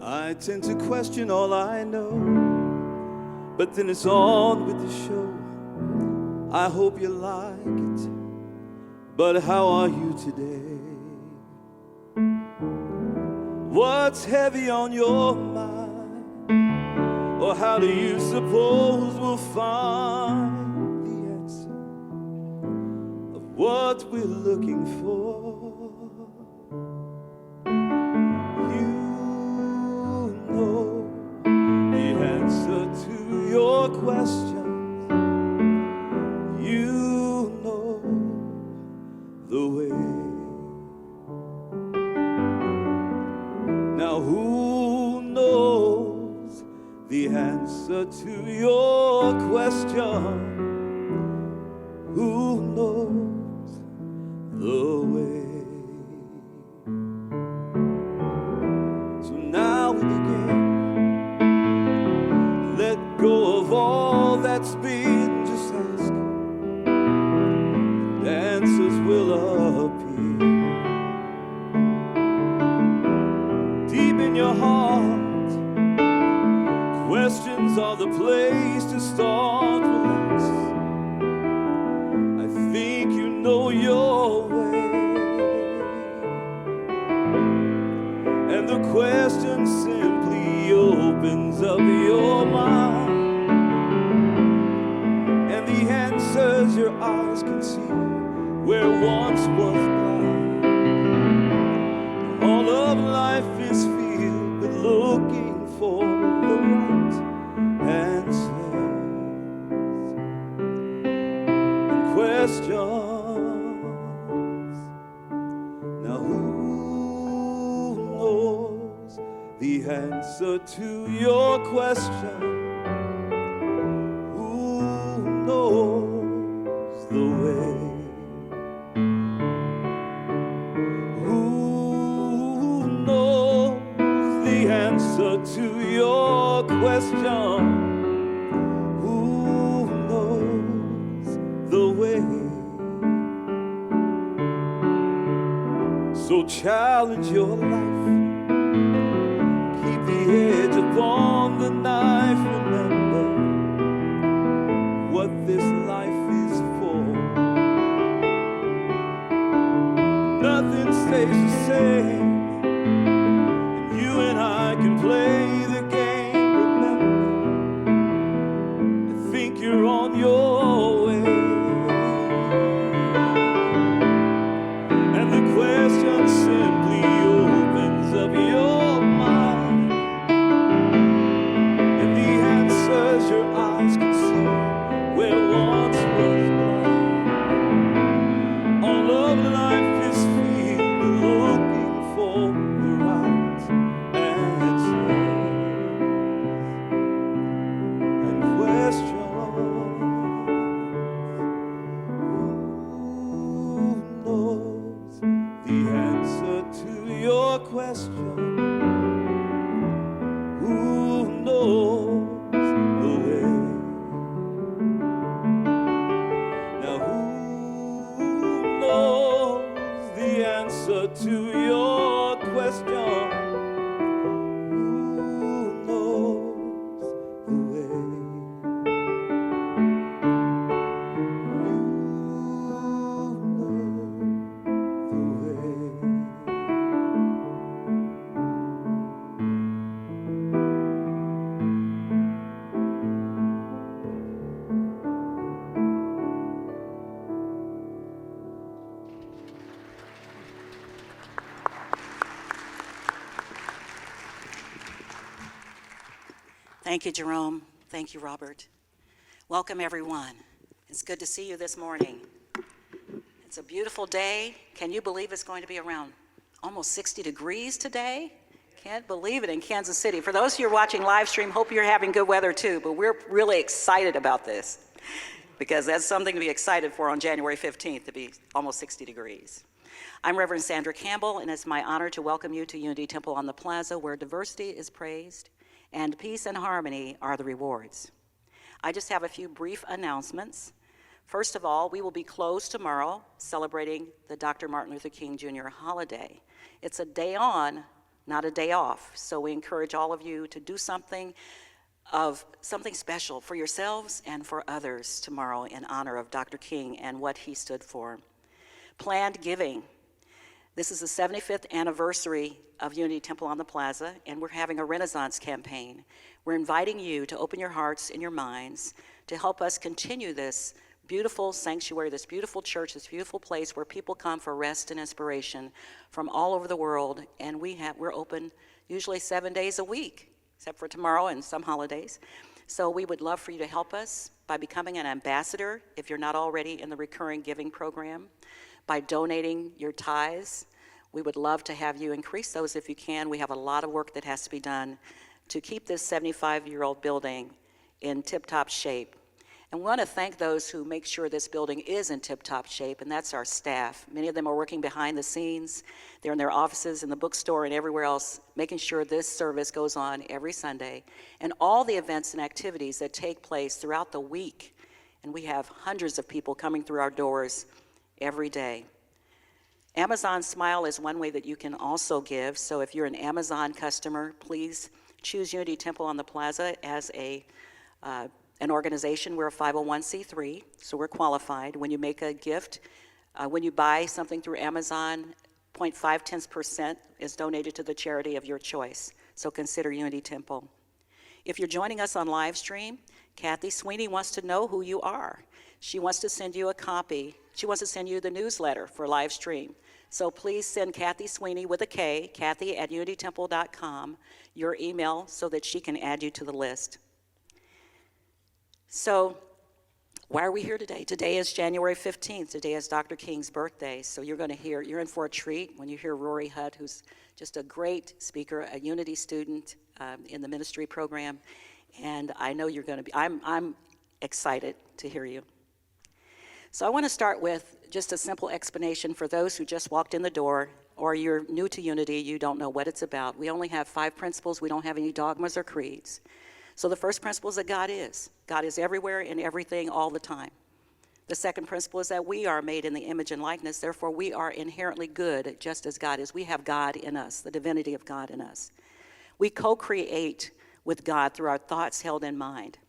I tend to question all I know, but then it's on with the show. I hope you like it, but how are you today? What's heavy on your mind? Or how do you suppose we'll find the answer of what we're looking for? You know the answer to your questions. You know the way. Now who knows the answer to your question? Who knows the way? So now we begin. Let go of all that's been, just ask. And answers will appear. Deep in your heart, questions are the place to start. Relax. I think you know your way. And the question simply opens up your mind. And the answers your eyes can see where once was blind. All of life is filled with looking for the right answers and questions. Now who knows the answer to your question? Who knows the way? Who knows the answer to your question? Who knows the way? So challenge your life. Keep the edge upon the knife. Remember what this life is for. Nothing stays the same. And you and I can play the game. Remember, I think you're on your way. And the question simply opens up your mind. And the answers your eyes can see where once was blind. All of life is filled with looking for the right answers and questions. Who knows the answer to your question? Who knows the way? Now who knows the answer to your question? Who knows the way? You know the way. Thank you, Jerome. Thank you, Robert. Welcome, everyone. It's good to see you this morning. It's a beautiful day. Can you believe it's going to be around almost 60 degrees today? Can't believe it in Kansas City. For those of you who are watching live stream, hope you're having good weather too, but we're really excited about this because that's something to be excited for on January 15th, to be almost 60 degrees. I'm Reverend Sandra Campbell, and it's my honor to welcome you to Unity Temple on the Plaza, where diversity is praised and peace and harmony are the rewards. I just have a few brief announcements. First of all, we will be closed tomorrow celebrating the Dr. Martin Luther King Jr. holiday. It's a day on not a day off. So we encourage all of you to do something special for yourselves and for others tomorrow in honor of Dr. King and what he stood for. Planned giving. This is the 75th anniversary of Unity Temple on the Plaza, and we're having a Renaissance campaign. We're inviting you to open your hearts and your minds to help us continue this beautiful sanctuary, this beautiful church, this beautiful place where people come for rest and inspiration from all over the world. And we're open usually 7 days a week, except for tomorrow and some holidays. So we would love for you to help us by becoming an ambassador if you're not already in the recurring giving program, by donating your tithes. We would love to have you increase those if you can. We have a lot of work that has to be done to keep this 75-year-old building in tip-top shape. And we want to thank those who make sure this building is in tip-top shape, and that's our staff. Many of them are working behind the scenes. They're in their offices, in the bookstore, and everywhere else, making sure this service goes on every Sunday, and all the events and activities that take place throughout the week. And we have hundreds of people coming through our doors every day. Amazon Smile is one way that you can also give. So if you're an Amazon customer, please choose Unity Temple on the Plaza as an organization. We're a 501c3, so we're qualified. When you make a gift, when you buy something through Amazon, 0.5% is donated to the charity of your choice. So consider Unity Temple. If you're joining us on live stream, Kathy Sweeney wants to know who you are. She wants to send you a copy. She wants to send you the newsletter for live stream. So please send Kathy Sweeney with a K, Kathy@unitytemple.com, your email so that she can add you to the list. So why are we here today? Today is January 15th. Today is Dr. King's birthday. So you're in for a treat when you hear Rory Hutt, who's just a great speaker, a Unity student in the ministry program. And I know you're going to be, I'm excited to hear you. So I want to start with just a simple explanation for those who just walked in the door, or you're new to Unity, you don't know what it's about. We only have 5 principles. We don't have any dogmas or creeds. So the first principle is that God is. God is everywhere and everything all the time. The second principle is that we are made in the image and likeness. Therefore, we are inherently good, just as God is. We have God in us, the divinity of God in us. We co-create with God through our thoughts held in mind.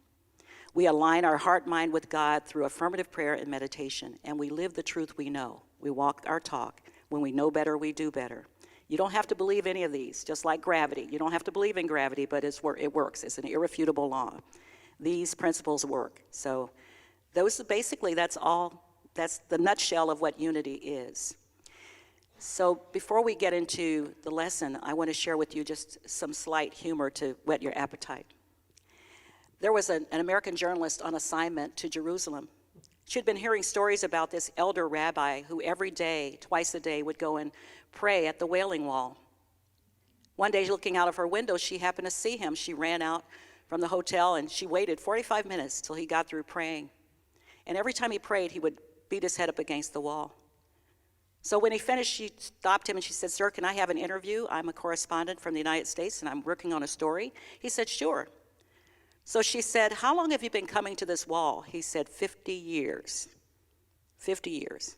We align our heart mind with God through affirmative prayer and meditation, and we live the truth we know. We walk our talk. When we know better, we do better. You don't have to believe any of these, just like gravity. You don't have to believe in gravity, but it works. It's an irrefutable law. These principles work. So that's the nutshell of what unity is. So before we get into the lesson, I want to share with you just some slight humor to whet your appetite. There was an American journalist on assignment to Jerusalem. She'd been hearing stories about this elder rabbi who every day, twice a day, would go and pray at the Wailing Wall. One day, looking out of her window, she happened to see him. She ran out from the hotel and she waited 45 minutes till he got through praying. And every time he prayed, he would beat his head up against the wall. So when he finished, she stopped him and she said, "Sir, can I have an interview? I'm a correspondent from the United States and I'm working on a story." He said, "Sure." So she said, "How long have you been coming to this wall?" He said, 50 years. 50 years.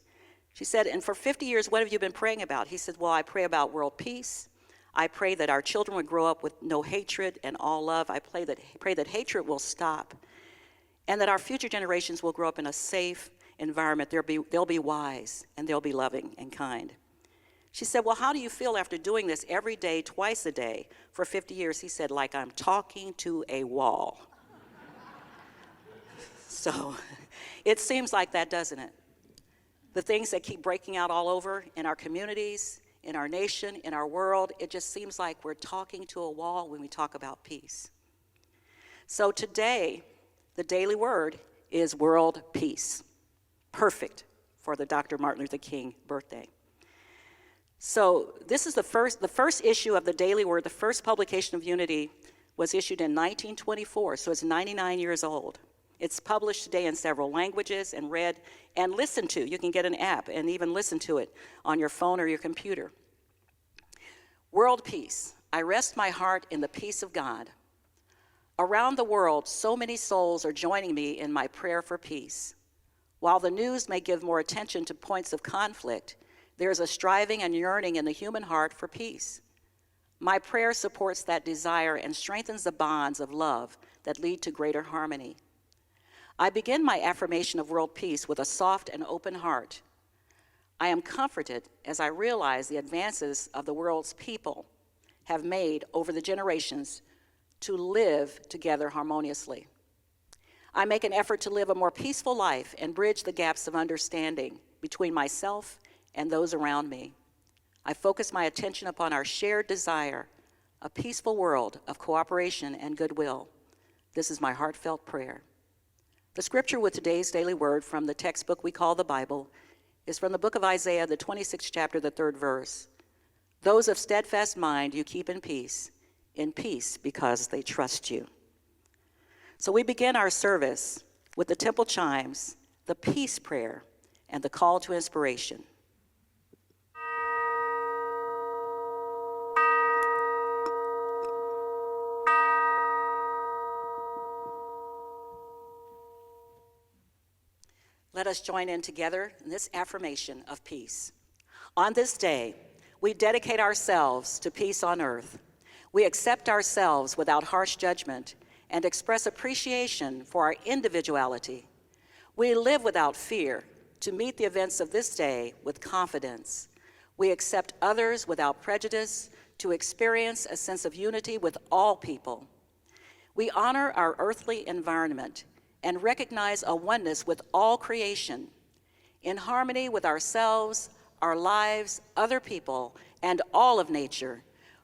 She said, "And for 50 years, what have you been praying about?" He said, "Well, I pray about world peace. I pray that our children would grow up with no hatred and all love. I pray that hatred will stop and that our future generations will grow up in a safe environment. They'll be wise and they'll be loving and kind." She said, "Well, how do you feel after doing this every day, twice a day, for 50 years? He said, "Like I'm talking to a wall." So it seems like that, doesn't it? The things that keep breaking out all over in our communities, in our nation, in our world, it just seems like we're talking to a wall when we talk about peace. So today, the daily word is world peace. Perfect for the Dr. Martin Luther King birthday. So this is the first issue of the Daily Word. The first publication of Unity was issued in 1924, so it's 99 years old. It's published today in several languages and read and listened to. You can get an app and even listen to it on your phone or your computer. World peace. I rest my heart in the peace of God. Around the world, so many souls are joining me in my prayer for peace. While the news may give more attention to points of conflict, there is a striving and yearning in the human heart for peace. My prayer supports that desire and strengthens the bonds of love that lead to greater harmony. I begin my affirmation of world peace with a soft and open heart. I am comforted as I realize the advances of the world's people have made over the generations to live together harmoniously. I make an effort to live a more peaceful life and bridge the gaps of understanding between myself and those around me. I focus my attention upon our shared desire, a peaceful world of cooperation and goodwill. This is my heartfelt prayer. The scripture with today's daily word from the textbook we call the Bible is from the book of Isaiah, the 26th chapter, the 3rd verse. Those of steadfast mind you keep in peace because they trust you. So we begin our service with the temple chimes, the peace prayer, and the call to inspiration. Let us join in together in this affirmation of peace. On this day, we dedicate ourselves to peace on earth. We accept ourselves without harsh judgment and express appreciation for our individuality. We live without fear to meet the events of this day with confidence. We accept others without prejudice to experience a sense of unity with all people. We honor our earthly environment and recognize a oneness with all creation, in harmony with ourselves, our lives, other people, and all of nature.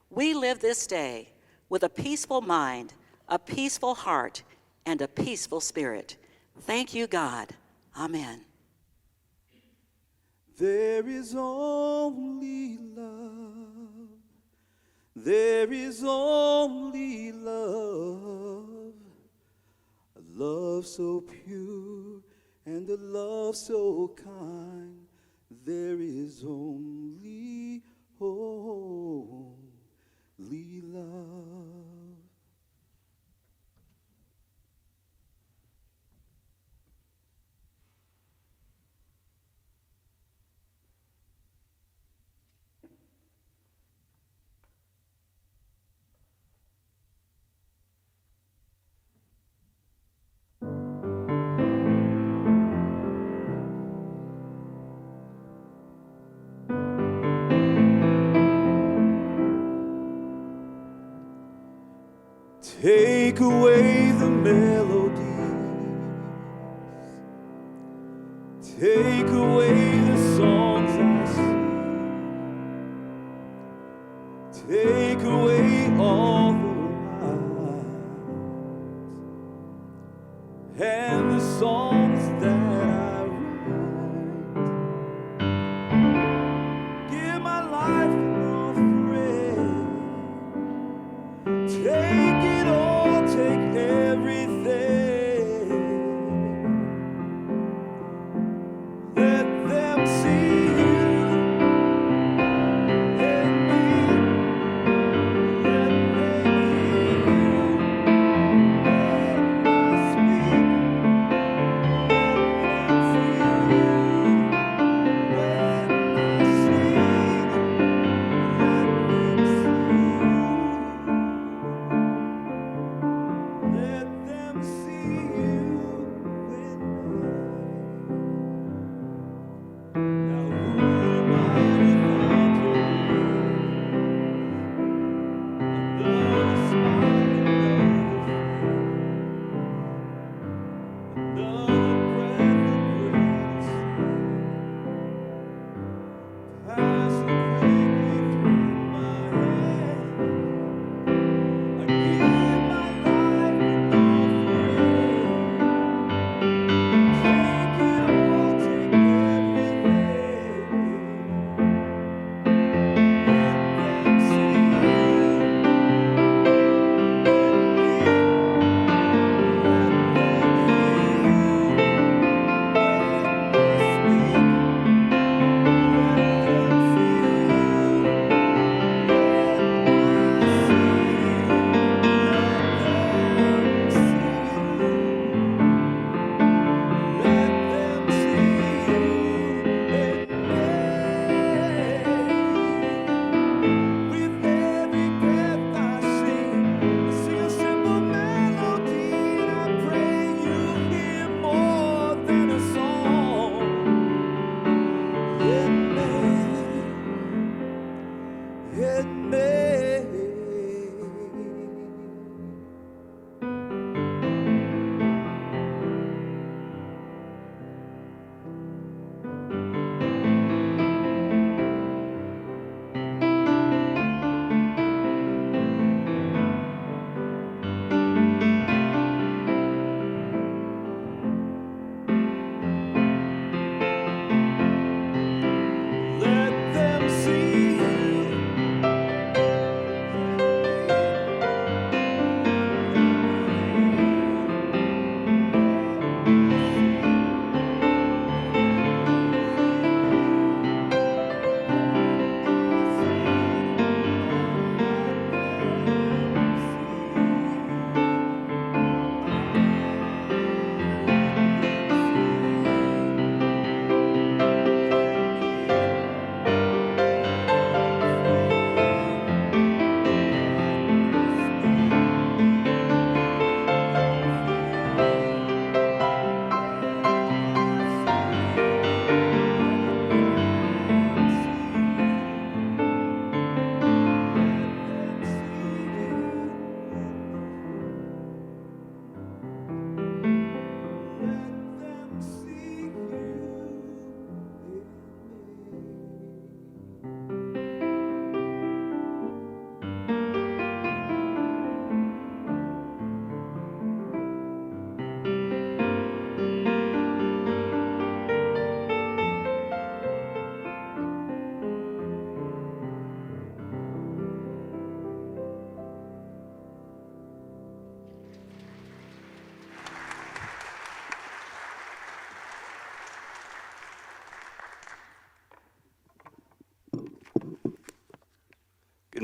We live this day with a peaceful mind, a peaceful heart, and a peaceful spirit. Thank you, God. Amen. There is only love. There is only love. A love so pure and a love so kind. There is only love. Take away the melodies. Take away the songs I sing. Take away all the lies and the songs that I write. Give my life an offering. Take it all, take everything. Let them see you in me. Let them hear you when I speak. Let them feel you when I sing.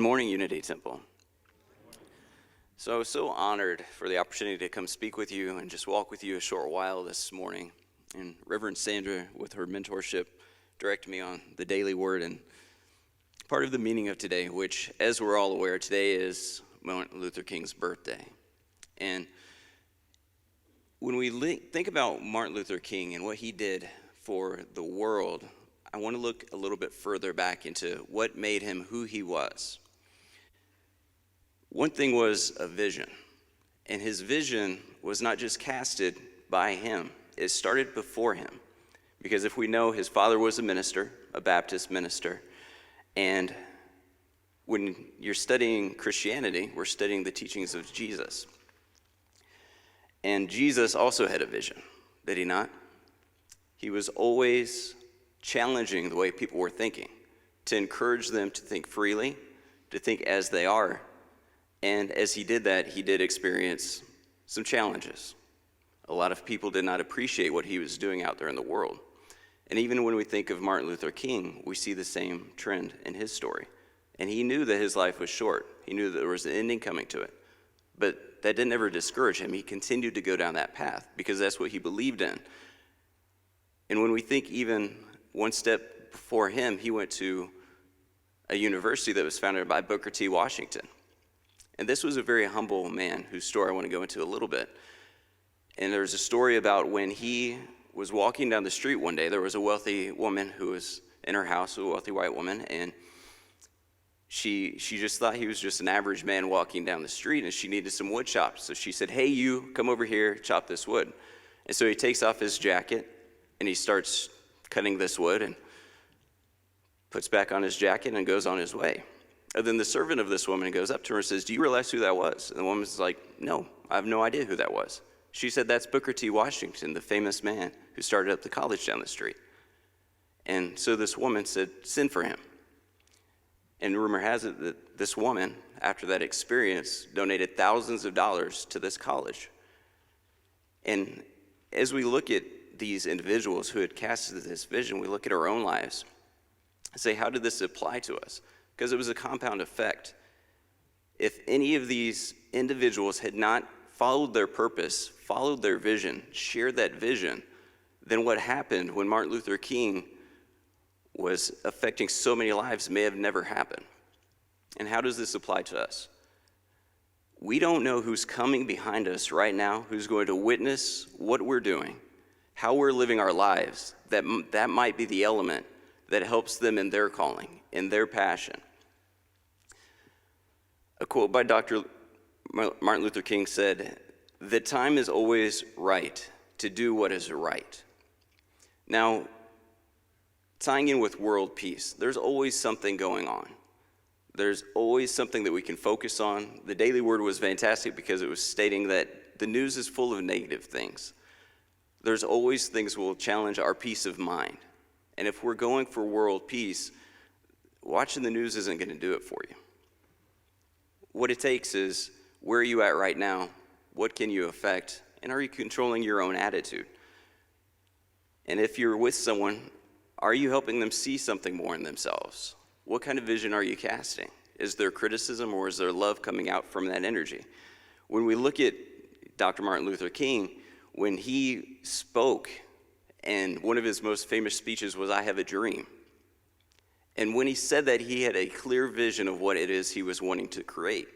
morning, Unity Temple. So I was so honored for the opportunity to come speak with you and just walk with you a short while this morning. And Reverend Sandra, with her mentorship, directed me on the daily word and part of the meaning of today, which, as we're all aware, today is Martin Luther King's birthday. And when we think about Martin Luther King and what he did for the world, I want to look a little bit further back into what made him who he was. One thing was a vision, and his vision was not just casted by him, it started before him. Because if we know, his father was a minister, a Baptist minister, and when you're studying Christianity, we're studying the teachings of Jesus. And Jesus also had a vision, did he not? He was always challenging the way people were thinking, to encourage them to think freely, to think as they are. And as he did that, he did experience some challenges. A lot of people did not appreciate what he was doing out there in the world. And even when we think of Martin Luther King, we see the same trend in his story. And he knew that his life was short. He knew that there was an ending coming to it. But that didn't ever discourage him. He continued to go down that path because that's what he believed in. And when we think even one step before him, he went to a university that was founded by Booker T. Washington. And this was a very humble man whose story I want to go into a little bit. And there's a story about when he was walking down the street one day, there was a wealthy woman who was in her house, a wealthy white woman, and she just thought he was just an average man walking down the street, and she needed some wood chopped. So she said, "Hey, you, come over here, chop this wood." And so he takes off his jacket, and he starts cutting this wood and puts back on his jacket and goes on his way. And then the servant of this woman goes up to her and says, "Do you realize who that was?" And the woman's like, "No, I have no idea who that was." She said, "That's Booker T. Washington, the famous man who started up the college down the street." And so this woman said, "Send for him." And rumor has it that this woman, after that experience, donated thousands of dollars to this college. And as we look at these individuals who had casted this vision, we look at our own lives and say, how did this apply to us? Because it was a compound effect. If any of these individuals had not followed their purpose, followed their vision, shared that vision, then what happened when Martin Luther King was affecting so many lives may have never happened. And how does this apply to us? We don't know who's coming behind us right now, who's going to witness what we're doing, how we're living our lives. That might be the element that helps them in their calling, in their passion. A quote by Dr. Martin Luther King said, "The time is always right to do what is right." Now, tying in with world peace, there's always something going on. There's always something that we can focus on. The Daily Word was fantastic because it was stating that the news is full of negative things. There's always things that will challenge our peace of mind. And if we're going for world peace, watching the news isn't going to do it for you. What it takes is, where are you at right now? What can you affect? And are you controlling your own attitude? And if you're with someone, are you helping them see something more in themselves? What kind of vision are you casting? Is there criticism or is there love coming out from that energy? When we look at Dr. Martin Luther King, when he spoke, and one of his most famous speeches was, "I have a dream." And when he said that, he had a clear vision of what it is he was wanting to create.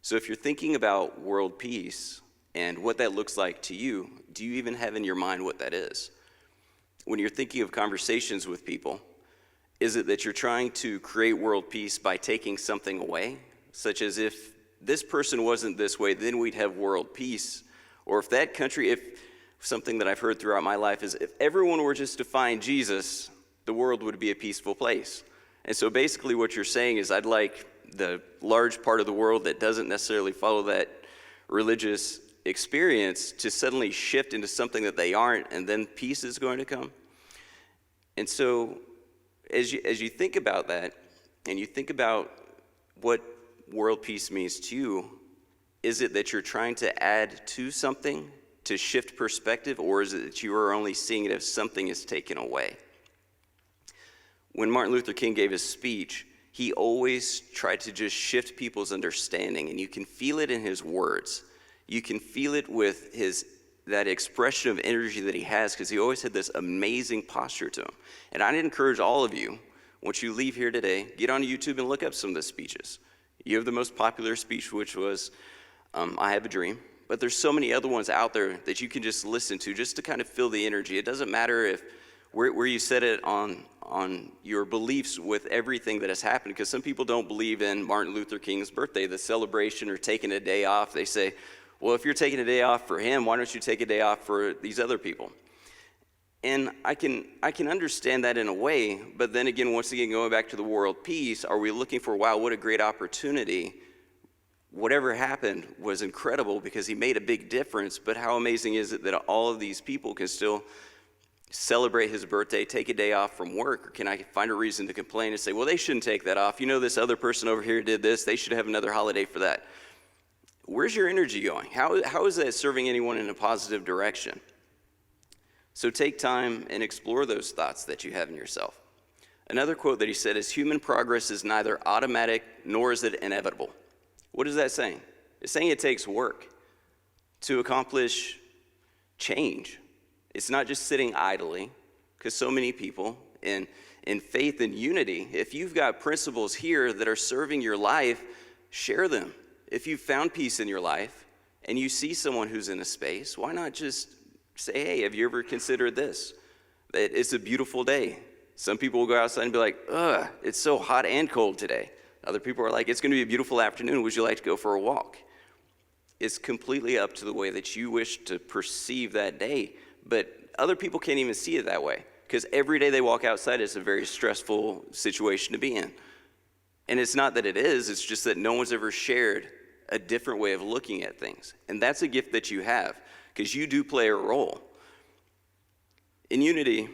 So if you're thinking about world peace and what that looks like to you, do you even have in your mind what that is? When you're thinking of conversations with people, is it that you're trying to create world peace by taking something away? Such as, if this person wasn't this way, then we'd have world peace. Or if that country, if something that I've heard throughout my life is, if everyone were just to find Jesus, the world would be a peaceful place. And so basically what you're saying is, I'd like the large part of the world that doesn't necessarily follow that religious experience to suddenly shift into something that they aren't, and then peace is going to come. And so as you think about that, and you think about what world peace means to you, is it that you're trying to add to something to shift perspective, or is it that you are only seeing it if something is taken away? When Martin Luther King gave his speech, he always tried to just shift people's understanding, and you can feel it in his words. You can feel it with that expression of energy that he has, because he always had this amazing posture to him. And I'd encourage all of you, once you leave here today, get on YouTube and look up some of the speeches. You have the most popular speech, which was, I Have a Dream. But there's so many other ones out there that you can just listen to just to kind of feel the energy. It doesn't matter where you set it on your beliefs with everything that has happened, because some people don't believe in Martin Luther King's birthday, the celebration, or taking a day off. They say, well, if you're taking a day off for him, why don't you take a day off for these other people? And I can understand that in a way, but then again, once again, going back to the world peace, are we looking for, wow, what a great opportunity? Whatever happened was incredible because he made a big difference, but how amazing is it that all of these people can still celebrate his birthday, take a day off from work? Or can I find a reason to complain and say, well, they shouldn't take that off. You know, this other person over here did this. They should have another holiday for that. Where's your energy going? How is that serving anyone in a positive direction? So take time and explore those thoughts that you have in yourself. Another quote that he said is, human progress is neither automatic nor is it inevitable. What is that saying? It's saying it takes work to accomplish change. It's not just sitting idly, because so many people in faith and unity, if you've got principles here that are serving your life, share them. If you've found peace in your life and you see someone who's in a space, why not just say, hey, have you ever considered this? That it's a beautiful day. Some people will go outside and be like, ugh, it's so hot and cold today. Other people are like, it's going to be a beautiful afternoon. Would you like to go for a walk? It's completely up to the way that you wish to perceive that day. But other people can't even see it that way, because every day they walk outside, it's a very stressful situation to be in. And it's not that it is, it's just that no one's ever shared a different way of looking at things. And that's a gift that you have, because you do play a role. In unity,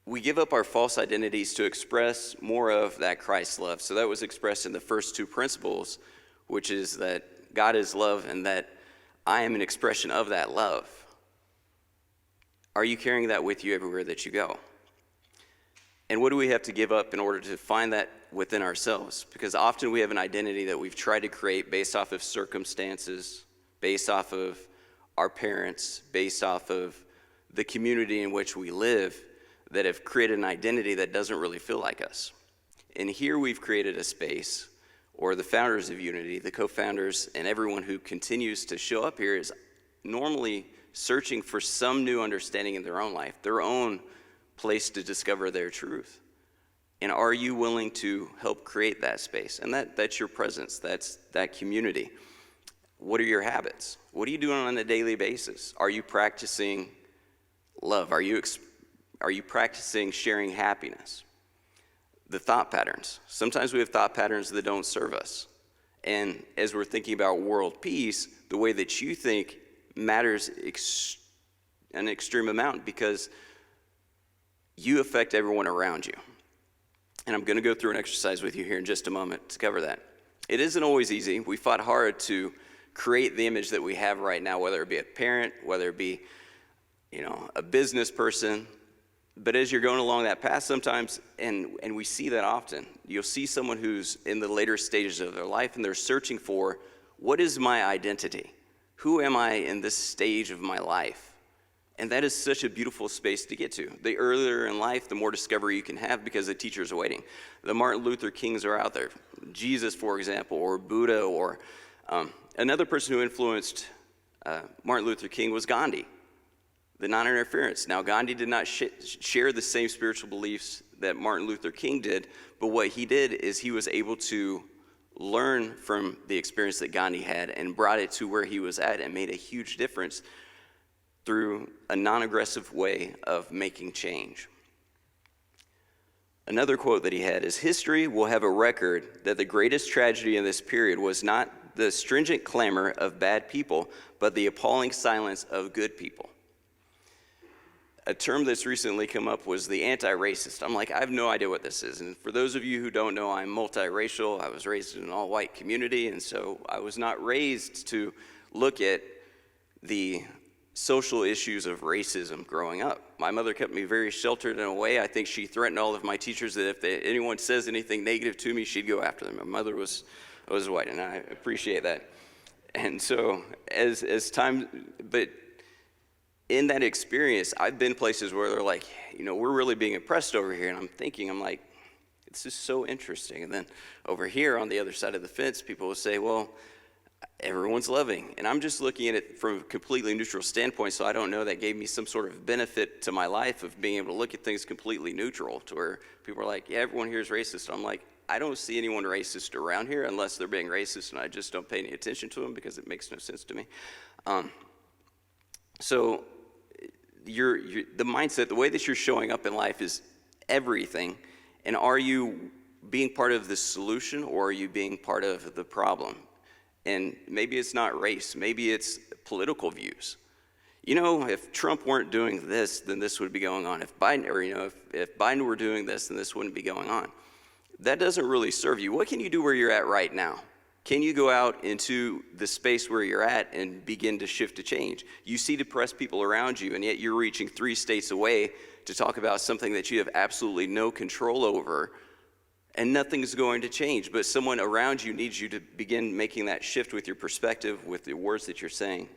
we give up our false identities to express more of that Christ love. So that was expressed in the first two principles, which is that God is love and that I am an expression of that love. Are you carrying that with you everywhere that you go? And what do we have to give up in order to find that within ourselves? Because often we have an identity that we've tried to create based off of circumstances, based off of our parents, based off of the community in which we live, that have created an identity that doesn't really feel like us. And here we've created a space, or the founders of Unity, the co-founders, and everyone who continues to show up here is normally searching for some new understanding in their own life, their own place to discover their truth. And are you willing to help create that space? And that's your presence, that's that community. What are your habits? What are you doing on a daily basis? Are you practicing love? Are you practicing sharing happiness? The thought patterns. Sometimes we have thought patterns that don't serve us. And as we're thinking about world peace, the way that you think matters an extreme amount, because you affect everyone around you. And I'm going to go through an exercise with you here in just a moment to cover that. It isn't always easy. We fought hard to create the image that we have right now, whether it be a parent, whether it be, a business person. But as you're going along that path sometimes, and we see that often, you'll see someone who's in the later stages of their life and they're searching for, what is my identity? Who am I in this stage of my life? And that is such a beautiful space to get to. The earlier in life, the more discovery you can have, because the teachers are waiting. The Martin Luther Kings are out there. Jesus, for example, or Buddha, or another person who influenced Martin Luther King was Gandhi. The non-interference. Now, Gandhi did not share the same spiritual beliefs that Martin Luther King did, but what he did is he was able to learn from the experience that Gandhi had and brought it to where he was at and made a huge difference through a non-aggressive way of making change. Another quote that he had is, history will have a record that the greatest tragedy in this period was not the stringent clamor of bad people, but the appalling silence of good people. A term that's recently come up was the anti-racist. I'm like, I have no idea what this is. And for those of you who don't know, I'm multiracial. I was raised in an all-white community, and so I was not raised to look at the social issues of racism growing up. My mother kept me very sheltered in a way. I think she threatened all of my teachers that if anyone says anything negative to me, she'd go after them. My mother was white, and I appreciate that. And so as time, but in that experience, I've been places where they're like, we're really being oppressed over here. And I'm like, this is so interesting. And then over here on the other side of the fence, people will say, well, everyone's loving. And I'm just looking at it from a completely neutral standpoint, so I don't know that gave me some sort of benefit to my life of being able to look at things completely neutral, to where people are like, yeah, everyone here is racist. I'm like, I don't see anyone racist around here unless they're being racist, and I just don't pay any attention to them because it makes no sense to me. So the mindset, the way that you're showing up in life is everything. And are you being part of the solution, or are you being part of the problem? And maybe it's not race, maybe it's political views. If Trump weren't doing this, then this would be going on. If Biden were doing this, then this wouldn't be going on. That doesn't really serve you. What can you do where you're at right now? Can you go out into the space where you're at and begin to shift to change? You see depressed people around you, and yet you're reaching 3 states away to talk about something that you have absolutely no control over, and nothing's going to change. But someone around you needs you to begin making that shift with your perspective, with the words that you're saying.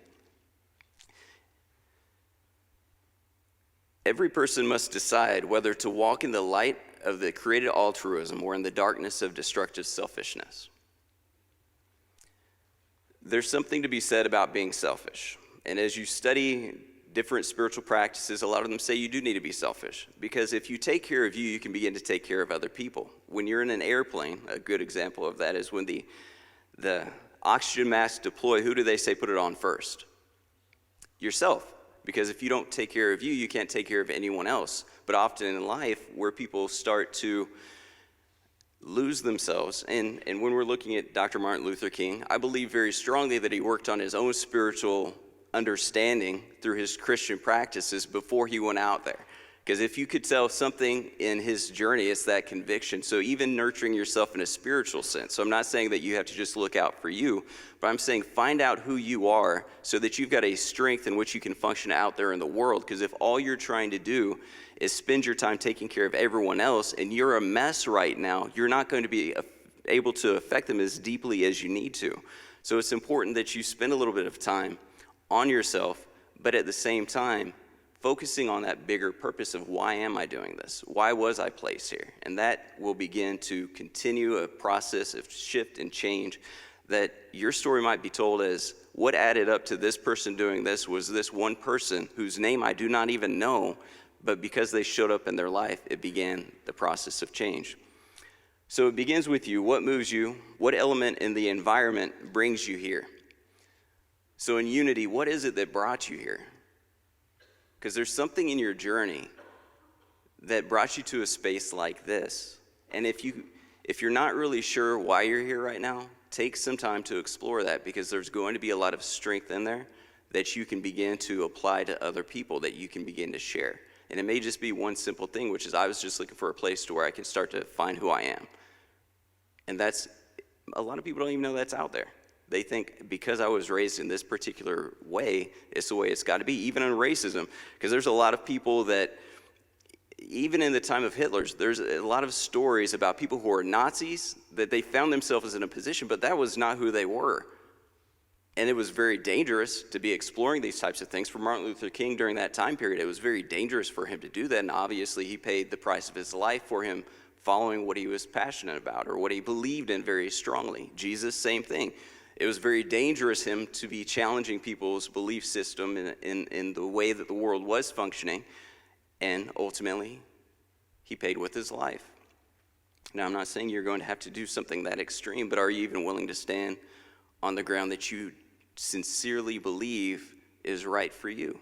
Every person must decide whether to walk in the light of the created altruism or in the darkness of destructive selfishness. There's something to be said about being selfish. And as you study different spiritual practices, a lot of them say you do need to be selfish. Because if you take care of you, you can begin to take care of other people. When you're in an airplane, a good example of that is when the oxygen masks deploy, who do they say put it on first? Yourself. Because if you don't take care of you, you can't take care of anyone else. But often in life, where people start to lose themselves, and when we're looking at Dr. Martin Luther King, I believe very strongly that he worked on his own spiritual understanding through his Christian practices before he went out there. Because if you could tell something in his journey, it's that conviction. So even nurturing yourself in a spiritual sense. So I'm not saying that you have to just look out for you, but I'm saying find out who you are so that you've got a strength in which you can function out there in the world. Because if all you're trying to do is spend your time taking care of everyone else and you're a mess right now, you're not going to be able to affect them as deeply as you need to. So it's important that you spend a little bit of time on yourself, but at the same time, focusing on that bigger purpose of why am I doing this? Why was I placed here? And that will begin to continue a process of shift and change, that your story might be told as what added up to this person doing this was this one person whose name I do not even know, but because they showed up in their life, it began the process of change. So it begins with you. What moves you? What element in the environment brings you here? So in unity, what is it that brought you here? Because there's something in your journey that brought you to a space like this. And if you're not really sure why you're here right now, take some time to explore that, because there's going to be a lot of strength in there that you can begin to apply to other people, that you can begin to share. And it may just be one simple thing, which is I was just looking for a place to where I can start to find who I am. And that's, a lot of people don't even know that's out there. They think because I was raised in this particular way, it's the way it's got to be, even in racism. Because there's a lot of people that, even in the time of Hitler's, there's a lot of stories about people who are Nazis that they found themselves in a position, but that was not who they were. And it was very dangerous to be exploring these types of things. For Martin Luther King during that time period, it was very dangerous for him to do that. And obviously he paid the price of his life for him following what he was passionate about or what he believed in very strongly. Jesus, same thing. It was very dangerous him to be challenging people's belief system in the way that the world was functioning. And ultimately, he paid with his life. Now, I'm not saying you're going to have to do something that extreme, but are you even willing to stand on the ground that you sincerely believe is right for you?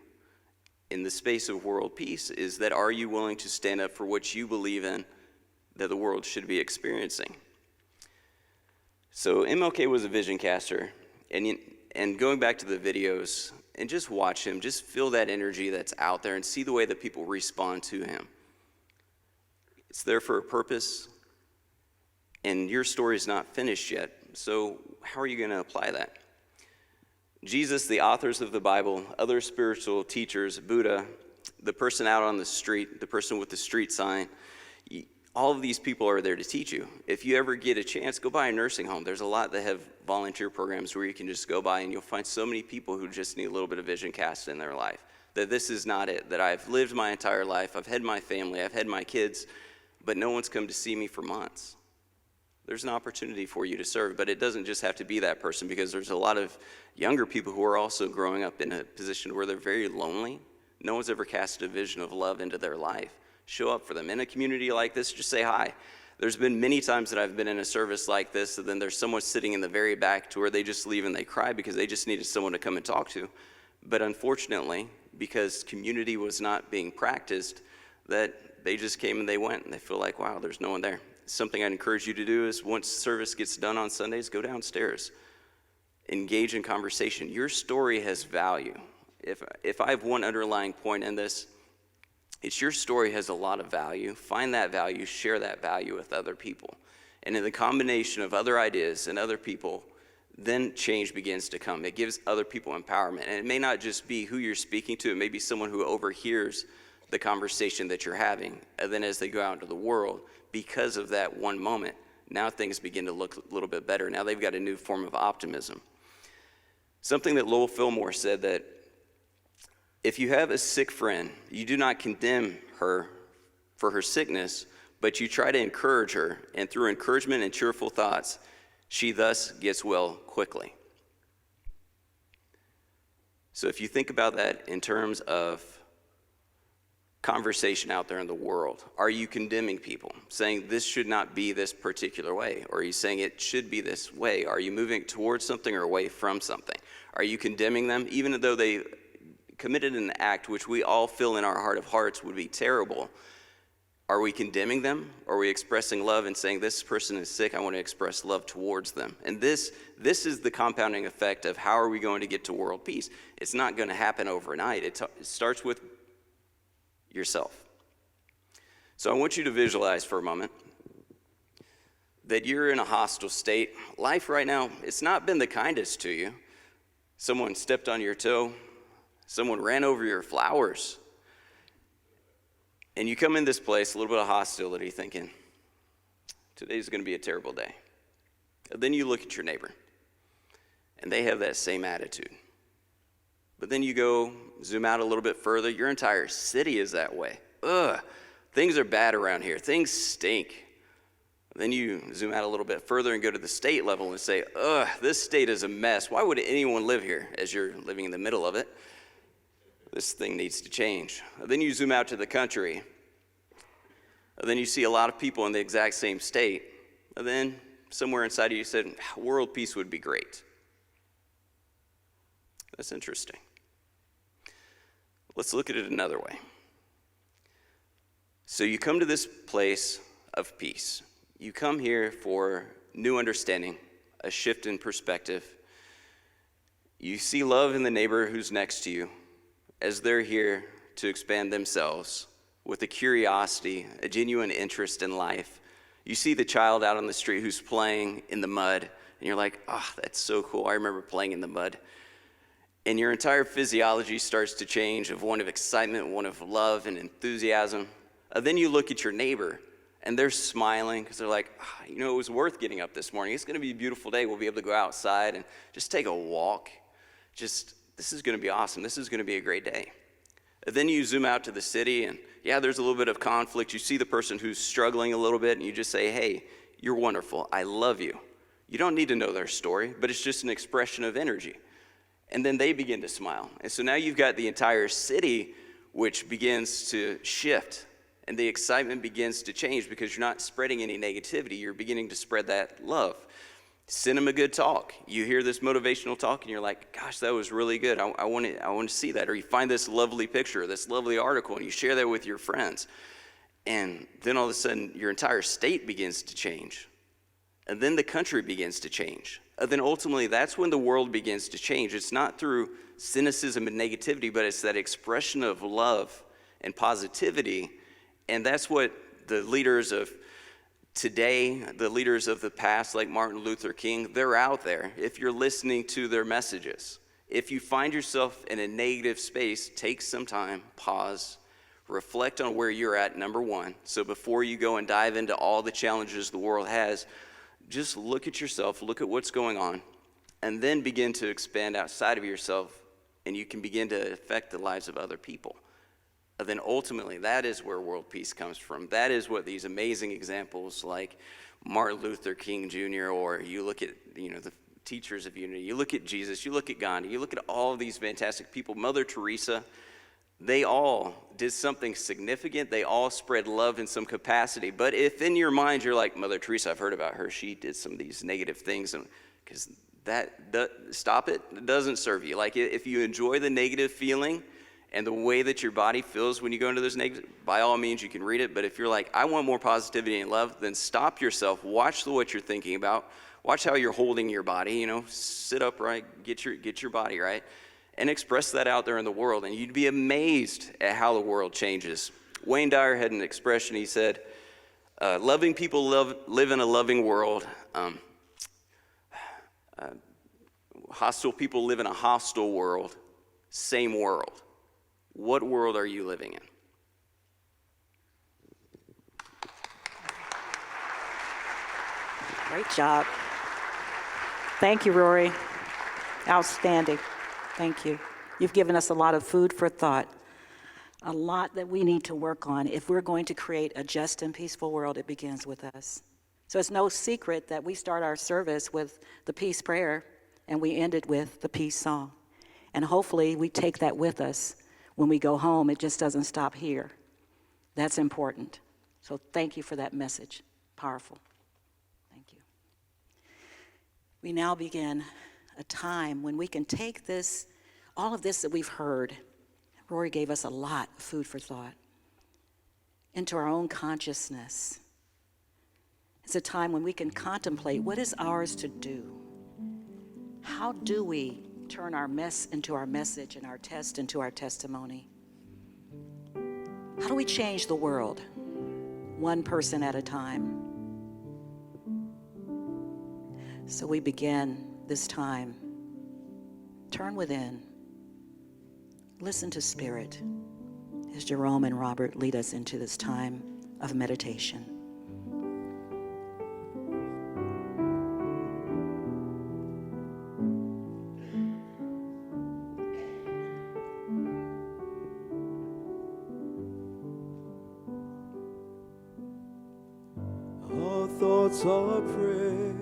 In the space of world peace, is that are you willing to stand up for what you believe in that the world should be experiencing? So MLK was a vision caster, and going back to the videos, and just watch him, just feel that energy that's out there and see the way that people respond to him. It's there for a purpose, and your story is not finished yet, so how are you going to apply that? Jesus, the authors of the Bible, other spiritual teachers, Buddha, the person out on the street, the person with the street sign, all of these people are there to teach you. If you ever get a chance, go by a nursing home. There's a lot that have volunteer programs where you can just go by and you'll find so many people who just need a little bit of vision cast in their life. That this is not it, that I've lived my entire life, I've had my family, I've had my kids, but no one's come to see me for months. There's an opportunity for you to serve, but it doesn't just have to be that person, because there's a lot of younger people who are also growing up in a position where they're very lonely. No one's ever cast a vision of love into their life. Show up for them. In a community like this, just say hi. There's been many times that I've been in a service like this, and then there's someone sitting in the very back to where they just leave and they cry because they just needed someone to come and talk to. But unfortunately, because community was not being practiced, that they just came and they went, and they feel like, wow, there's no one there. Something I'd encourage you to do is once service gets done on Sundays, go downstairs. Engage in conversation. Your story has value. If I have one underlying point in this, it's your story has a lot of value. Find that value, share that value with other people. And in the combination of other ideas and other people, then change begins to come. It gives other people empowerment. And it may not just be who you're speaking to, it may be someone who overhears the conversation that you're having. And then as they go out into the world, because of that one moment, now things begin to look a little bit better. Now they've got a new form of optimism. Something that Lowell Fillmore said, that if you have a sick friend, you do not condemn her for her sickness, but you try to encourage her, and through encouragement and cheerful thoughts, she thus gets well quickly. So if you think about that in terms of conversation out there in the world, are you condemning people, saying this should not be this particular way? Or are you saying it should be this way? Are you moving towards something or away from something? Are you condemning them, even though they committed an act which we all feel in our heart of hearts would be terrible? Are we condemning them? Or are we expressing love and saying, this person is sick, I want to express love towards them? And this is the compounding effect of how are we going to get to world peace. It's not going to happen overnight. It starts with yourself. So I want you to visualize for a moment that you're in a hostile state. Life right now, it's not been the kindest to you. Someone stepped on your toe. Someone ran over your flowers. And you come in this place, a little bit of hostility, thinking, today's going to be a terrible day. And then you look at your neighbor, and they have that same attitude. But then you go, zoom out a little bit further, your entire city is that way. Ugh, things are bad around here. Things stink. Then you zoom out a little bit further and go to the state level and say, ugh, this state is a mess. Why would anyone live here as you're living in the middle of it? This thing needs to change. Then you zoom out to the country. Then you see a lot of people in the exact same state. And then somewhere inside of you said, world peace would be great. That's interesting. Let's look at it another way. So you come to this place of peace. You come here for new understanding, a shift in perspective. You see love in the neighbor who's next to you as they're here to expand themselves with a curiosity, a genuine interest in life. You see the child out on the street who's playing in the mud, and you're like, oh, that's so cool. I remember playing in the mud. And your entire physiology starts to change, of one of excitement, one of love and enthusiasm. Then you look at your neighbor, and they're smiling because they're like, it was worth getting up this morning. It's going to be a beautiful day. We'll be able to go outside and just take a walk. This is going to be awesome. This is going to be a great day. Then you zoom out to the city, and there's a little bit of conflict. You see the person who's struggling a little bit, and you just say, hey, you're wonderful. I love you. You don't need to know their story, but it's just an expression of energy. And then they begin to smile. And so now you've got the entire city which begins to shift, and the excitement begins to change because you're not spreading any negativity. You're beginning to spread that love. Send them a good talk. You hear this motivational talk, and you're like, gosh, that was really good. I want to see that. Or you find this lovely picture, this lovely article, and you share that with your friends. And then all of a sudden, your entire state begins to change. And then the country begins to change. And then ultimately, that's when the world begins to change. It's not through cynicism and negativity, but it's that expression of love and positivity. And that's what the leaders of today, the leaders of the past, like Martin Luther King, they're out there. If you're listening to their messages, If you find yourself in a negative space, take some time, pause, reflect on where you're at, number one. So before you go and dive into all the challenges the world has, just look at yourself, look at what's going on, and then begin to expand outside of yourself, and you can begin to affect the lives of other people. And then ultimately, that is where world peace comes from. That is what these amazing examples like Martin Luther King Jr., or you look at, the teachers of unity, you look at Jesus, you look at Gandhi, you look at all of these fantastic people, Mother Teresa, they all did something significant. They all spread love in some capacity. But if in your mind you're like, Mother Teresa, I've heard about her, she did some of these negative things, because stop it. It doesn't serve you. Like, if you enjoy the negative feeling and the way that your body feels when you go into those negative, by all means you can read it. But if you're like, I want more positivity and love, then stop yourself. Watch what you're thinking about. Watch how you're holding your body. Sit upright, get your body right, and express that out there in the world, and you'd be amazed at how the world changes. Wayne Dyer had an expression. He said, loving people live in a loving world. Hostile people live in a hostile world. Same world. What world are you living in? Great job. Thank you, Rory. Outstanding. Thank you. You've given us a lot of food for thought, a lot that we need to work on. If we're going to create a just and peaceful world, it begins with us. So it's no secret that we start our service with the peace prayer, and we end it with the peace song. And hopefully we take that with us when we go home. It just doesn't stop here. That's important. So thank you for that message. Powerful. Thank you. We now begin a time when we can take this, all of this that we've heard, Rory gave us a lot of food for thought, into our own consciousness. It's a time when we can contemplate what is ours to do. How do we turn our mess into our message and our test into our testimony? How do we change the world, one person at a time? So we begin this time. Turn within. Listen to Spirit as Jerome and Robert lead us into this time of meditation. Our thoughts are prayers,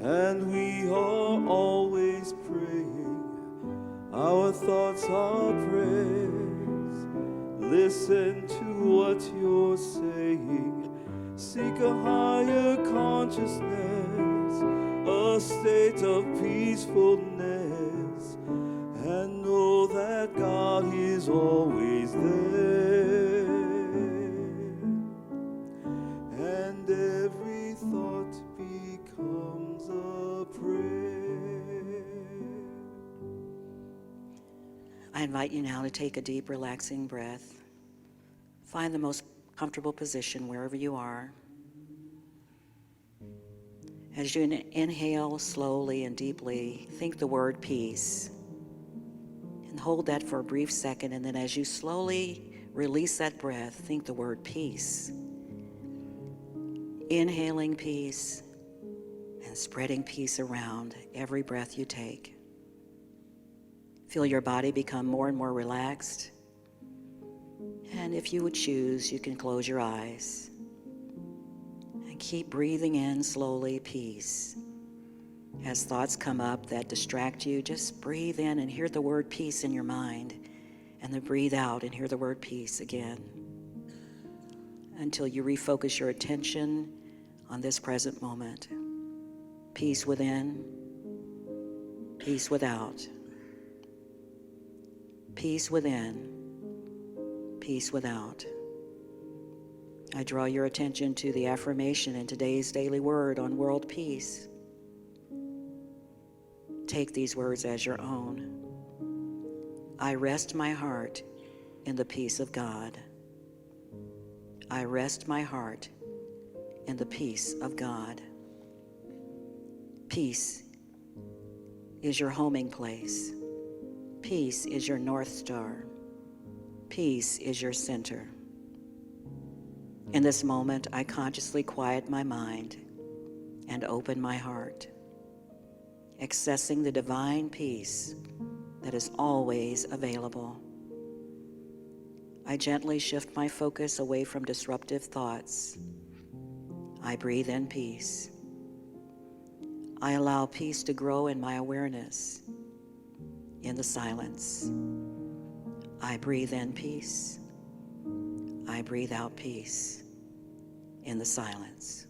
and we are always praying. Our thoughts are prayers. Listen to what you're saying. Seek a higher consciousness, a state of peacefulness, and know that God is always there. And every thought becomes a prayer. I invite you now to take a deep, relaxing breath. Find the most comfortable position wherever you are. As you inhale slowly and deeply, think the word peace. And hold that for a brief second, and then as you slowly release that breath, think the word peace. Inhaling peace and spreading peace around every breath you take. Feel your body become more and more relaxed. And if you would choose, you can close your eyes. And keep breathing in slowly peace. As thoughts come up that distract you, just breathe in and hear the word peace in your mind. And then breathe out and hear the word peace again. Until you refocus your attention on this present moment. Peace within, peace without. Peace within, peace without. I draw your attention to the affirmation in today's daily word on world peace. Take these words as your own. I rest my heart in the peace of God. I rest my heart in the peace of God. Peace is your homing place. Peace is your North Star. Peace is your center. In this moment, I consciously quiet my mind and open my heart, accessing the divine peace that is always available. I gently shift my focus away from disruptive thoughts. I breathe in peace. I allow peace to grow in my awareness, in the silence. I breathe in peace. I breathe out peace in the silence.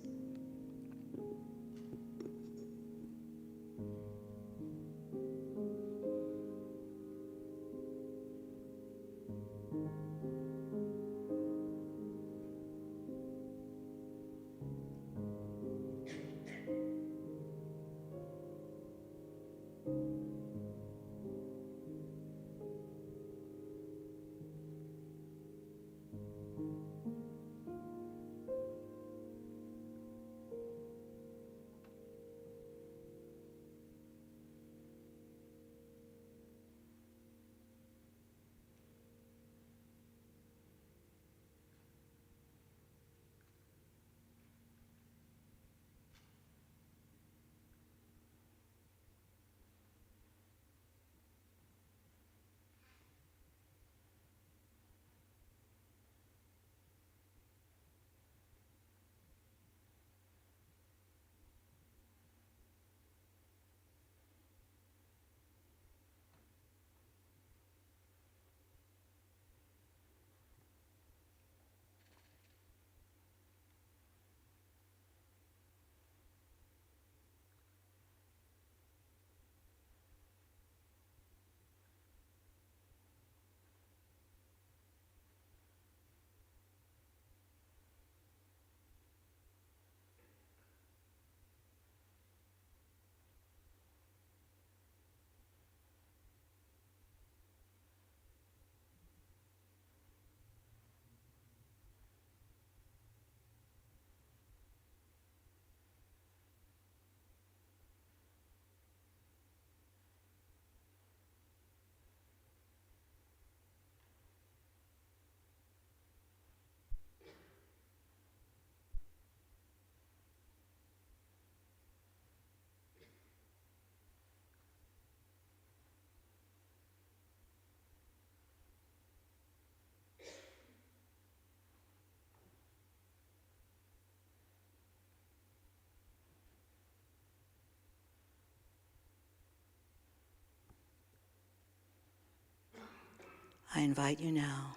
I invite you now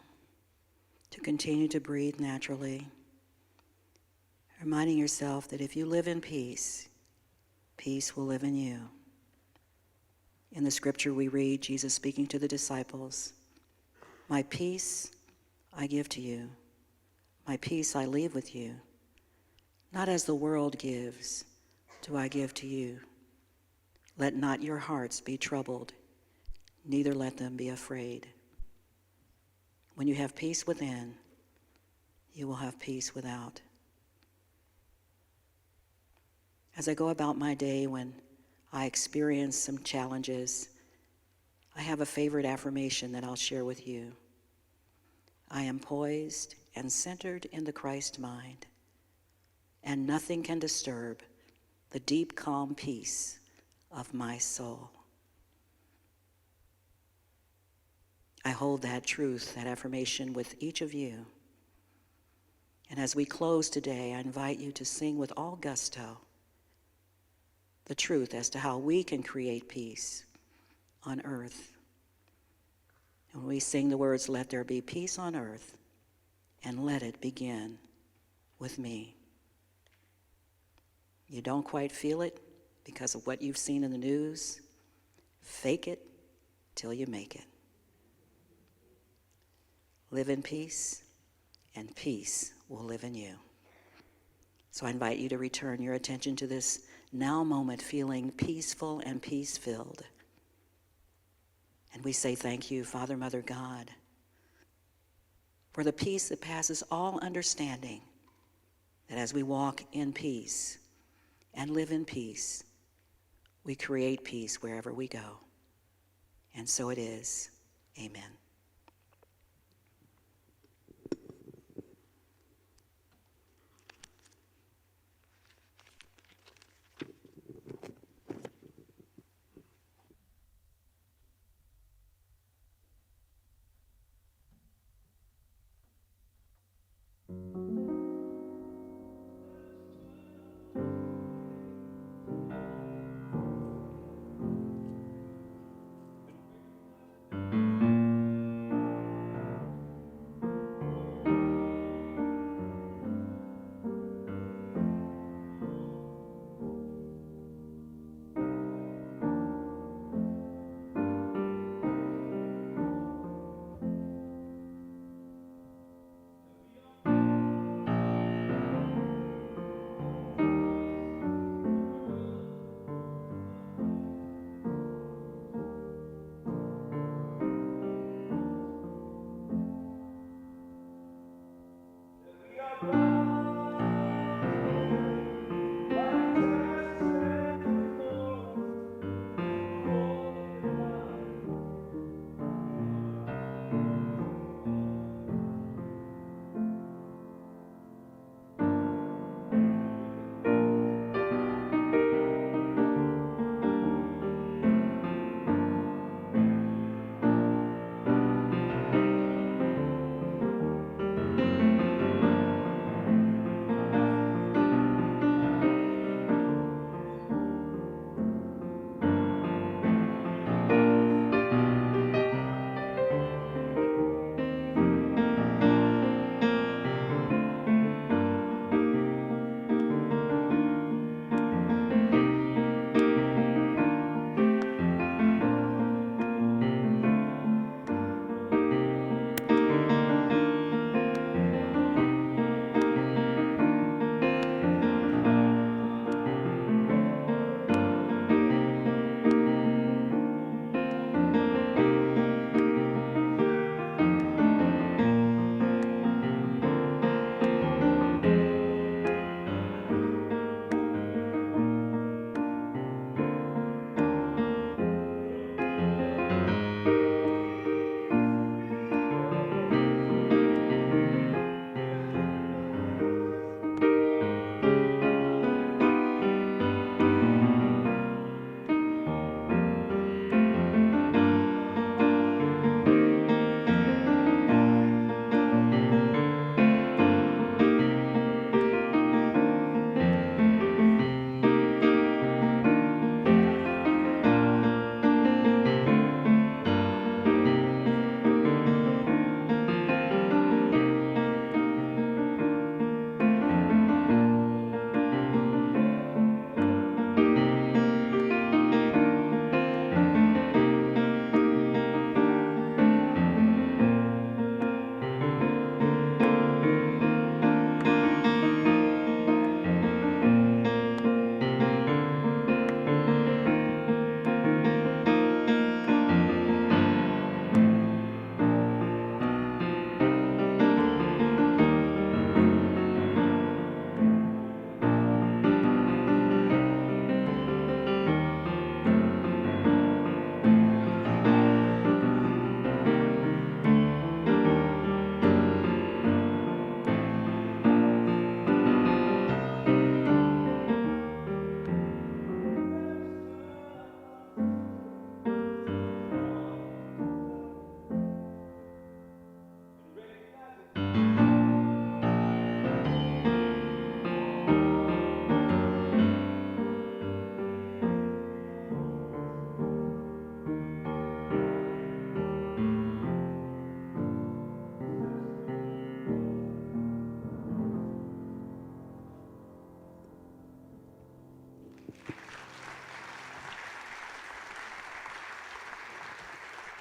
to continue to breathe naturally, reminding yourself that if you live in peace, peace will live in you. In the scripture we read, Jesus speaking to the disciples, "My peace I give to you, my peace I leave with you. Not as the world gives, do I give to you. Let not your hearts be troubled, neither let them be afraid." When you have peace within, you will have peace without. As I go about my day when I experience some challenges, I have a favorite affirmation that I'll share with you. I am poised and centered in the Christ mind, and nothing can disturb the deep, calm peace of my soul. I hold that truth, that affirmation with each of you. And as we close today, I invite you to sing with all gusto the truth as to how we can create peace on earth. And when we sing the words, "Let there be peace on earth, and let it begin with me." You don't quite feel it because of what you've seen in the news. Fake it till you make it. Live in peace, and peace will live in you. So I invite you to return your attention to this now moment, feeling peaceful and peace-filled. And we say thank you, Father, Mother, God, for the peace that passes all understanding, that as we walk in peace and live in peace, we create peace wherever we go. And so it is. Amen.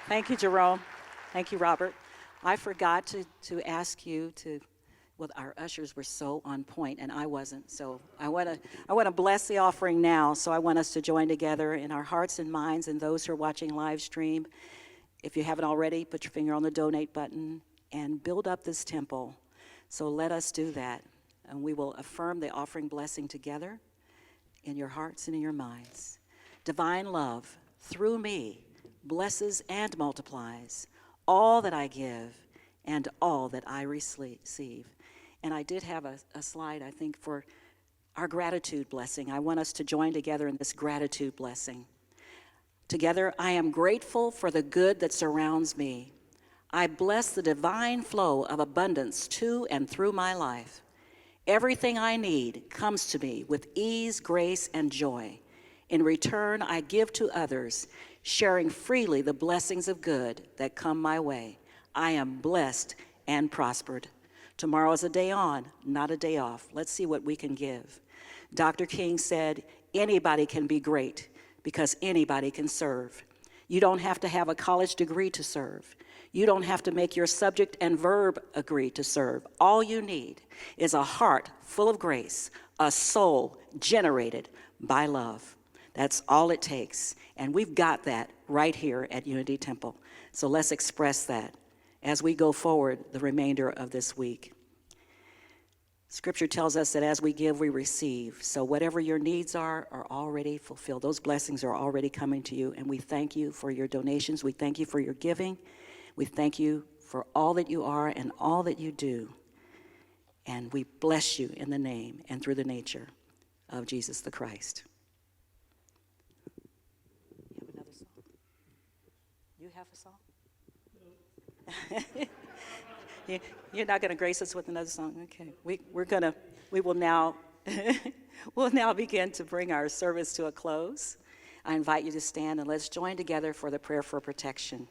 Thank you, Jerome. Thank you, Robert. I forgot to ask you to, well, our ushers were so on point, and I wasn't. So I want to bless the offering now. So I want us to join together in our hearts and minds, and those who are watching live stream. If you haven't already, put your finger on the donate button and build up this temple. So let us do that, and we will affirm the offering blessing together in your hearts and in your minds. Divine love, through me, blesses and multiplies all that I give and all that I receive. And I did have a slide, I think, for our gratitude blessing. I want us to join together in this gratitude blessing. Together, I am grateful for the good that surrounds me. I bless the divine flow of abundance to and through my life. Everything I need comes to me with ease, grace, and joy. In return, I give to others, sharing freely the blessings of good that come my way. I am blessed and prospered. Tomorrow is a day on, not a day off. Let's see what we can give. Dr. King said, anybody can be great because anybody can serve. You don't have to have a college degree to serve. You don't have to make your subject and verb agree to serve. All you need is a heart full of grace, a soul generated by love. That's all it takes. And we've got that right here at Unity Temple. So let's express that as we go forward the remainder of this week. Scripture tells us that as we give, we receive. So whatever your needs are already fulfilled. Those blessings are already coming to you. And we thank you for your donations. We thank you for your giving. We thank you for all that you are and all that you do. And we bless you in the name and through the nature of Jesus the Christ. You have another song? You have a song? You're not going to grace us with another song? Okay. We will now we'll now begin to bring our service to a close. I invite you to stand and let's join together for the prayer for protection.